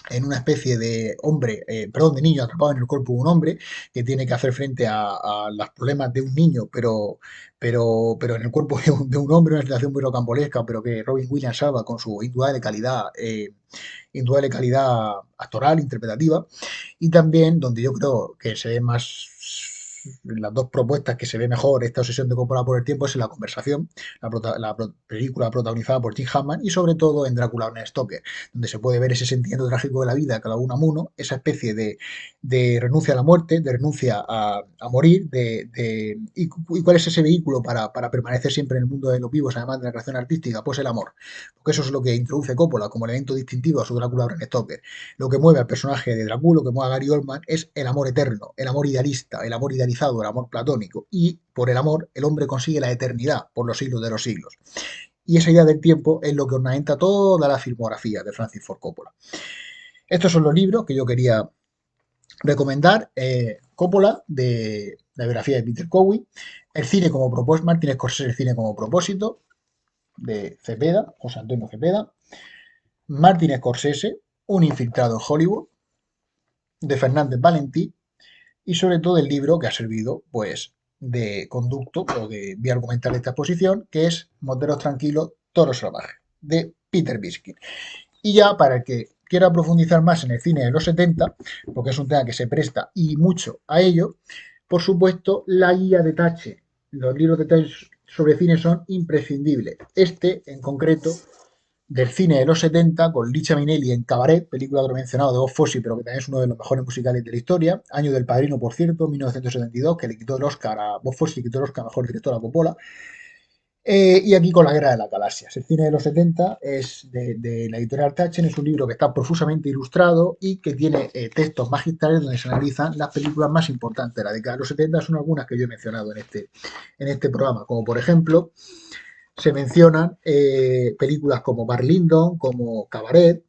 en una especie de hombre, perdón, de niño atrapado en el cuerpo de un hombre que tiene que hacer frente a los problemas de un niño, pero en el cuerpo de un hombre, una situación muy rocambolesca, pero que Robin Williams salva con su indudable calidad actoral, interpretativa, y también donde yo creo que se ve más las dos propuestas que se ve mejor esta obsesión de Coppola por el tiempo es en La Conversación, película protagonizada por Jim Hammond y sobre todo en Drácula Bram Stoker, donde se puede ver ese sentimiento trágico de la vida cada uno a uno, esa especie de renuncia a la muerte, de renuncia a morir, y cuál es ese vehículo para permanecer siempre en el mundo de los vivos, además de la creación artística, pues el amor, porque eso es lo que introduce Coppola como elemento distintivo a su Drácula Bram Stoker. Lo que mueve al personaje de Drácula, lo que mueve a Gary Oldman es el amor eterno, el amor idealista, el amor idealizado, el amor platónico, y por el amor el hombre consigue la eternidad por los siglos de los siglos. Y esa idea del tiempo es lo que ornamenta toda la filmografía de Francis Ford Coppola. Estos son los libros que yo quería recomendar. Coppola, de la biografía de Peter Cowie, El cine como propósito, Martin Scorsese, El cine como propósito, de Cepeda, José Antonio Cepeda, Martin Scorsese, Un infiltrado en Hollywood, de Fernández Valentí, y sobre todo el libro que ha servido pues de conducto o de vía argumental de esta exposición, que es Moteros Tranquilos, Toros Salvajes, de Peter Biskin. Y ya para el que quiera profundizar más en el cine de los 70, porque es un tema que se presta y mucho a ello, por supuesto, la guía de Tache, los libros de Tache sobre cine son imprescindibles. Este, en concreto, del cine de los 70 con Licia Minnelli en Cabaret, película que he mencionado de Bob Fosse, pero que también es uno de los mejores musicales de la historia. Año del Padrino, por cierto, 1972, que le quitó el Oscar a Bob Fosse, le quitó el Oscar a Mejor Director a Coppola. Y aquí con La Guerra de las Galaxias. El cine de los 70 es de la editorial Taschen, es un libro que está profusamente ilustrado y que tiene textos magistrales donde se analizan las películas más importantes de la década de los 70. Son algunas que yo he mencionado en este programa, como por ejemplo se mencionan películas como Bar Lyndon, como Cabaret,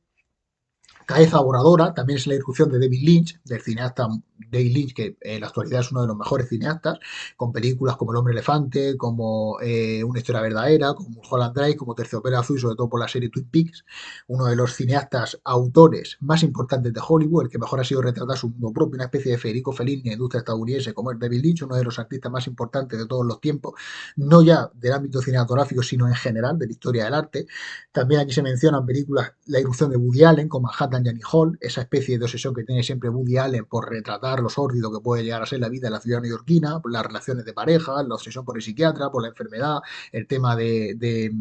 Cabeza Voladora, también es la irrupción de David Lynch, del cineasta David Lynch, que en la actualidad es uno de los mejores cineastas, con películas como El Hombre Elefante, como Una Historia Verdadera, como Mulholland Drive, como Terciopelo Azul, y sobre todo por la serie Twin Peaks, uno de los cineastas autores más importantes de Hollywood, el que mejor ha sido retratar su mundo propio, una especie de Federico Fellini en la industria estadounidense, como es David Lynch, uno de los artistas más importantes de todos los tiempos, no ya del ámbito cinematográfico, sino en general, de la historia del arte. También aquí se mencionan películas, la irrupción de Woody Allen con Manhattan y Annie Hall, esa especie de obsesión que tiene siempre Woody Allen por retratar lo sórdido que puede llegar a ser la vida de la ciudad neoyorquina, por las relaciones de pareja, la obsesión por el psiquiatra, por la enfermedad, el tema de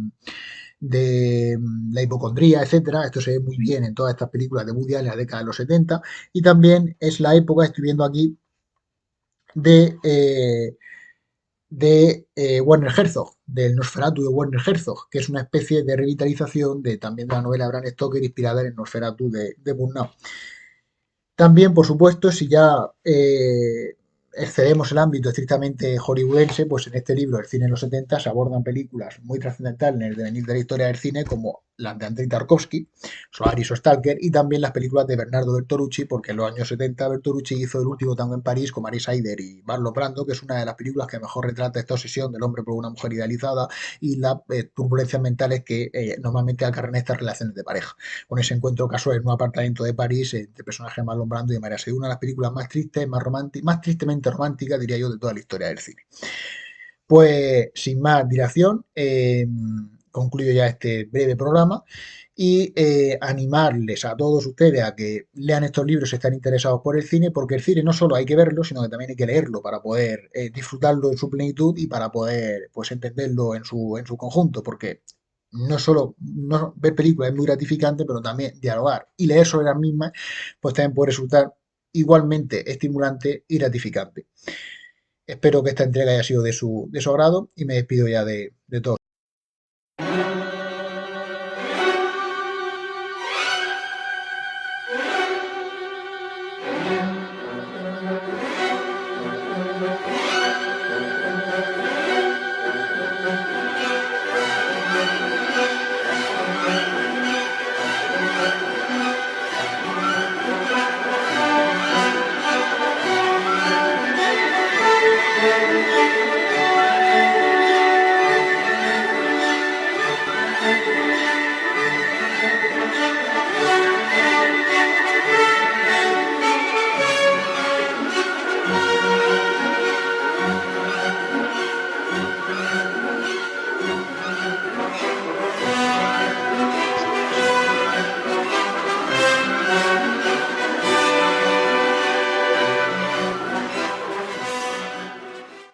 la hipocondría, etcétera. Esto se ve muy bien en todas estas películas de Woody Allen en la década de los 70 y también es la época, estoy viendo aquí, de de Werner Herzog, del Nosferatu de Werner Herzog, que es una especie de revitalización de también de la novela de Bram Stoker inspirada en el Nosferatu de Murnau. También, por supuesto, si ya excedemos el ámbito estrictamente hollywoodense, pues en este libro, El cine en los 70, se abordan películas muy trascendentales en el devenir de la historia del cine, como las de Andrei Tarkovsky, Solaris o Stalker, y también las películas de Bernardo Bertolucci, porque en los años 70 Bertolucci hizo El último tango en París con Marie Sider y Marlon Brando, que es una de las películas que mejor retrata esta obsesión del hombre por una mujer idealizada y las turbulencias mentales que normalmente acarrean estas relaciones de pareja, con ese encuentro casual en un apartamento de París entre personajes Marlon Brando y María Seguí, una de las películas más tristes, más románticas, más tristemente románticas, diría yo, de toda la historia del cine. Pues sin más dilación, concluyo ya este breve programa y animarles a todos ustedes a que lean estos libros si están interesados por el cine, porque el cine no solo hay que verlo, sino que también hay que leerlo para poder disfrutarlo en su plenitud y para poder pues entenderlo en su conjunto, porque no solo no, ver películas es muy gratificante, pero también dialogar y leer sobre las mismas, pues también puede resultar igualmente estimulante y gratificante. Espero que esta entrega haya sido de su agrado y me despido ya de todos.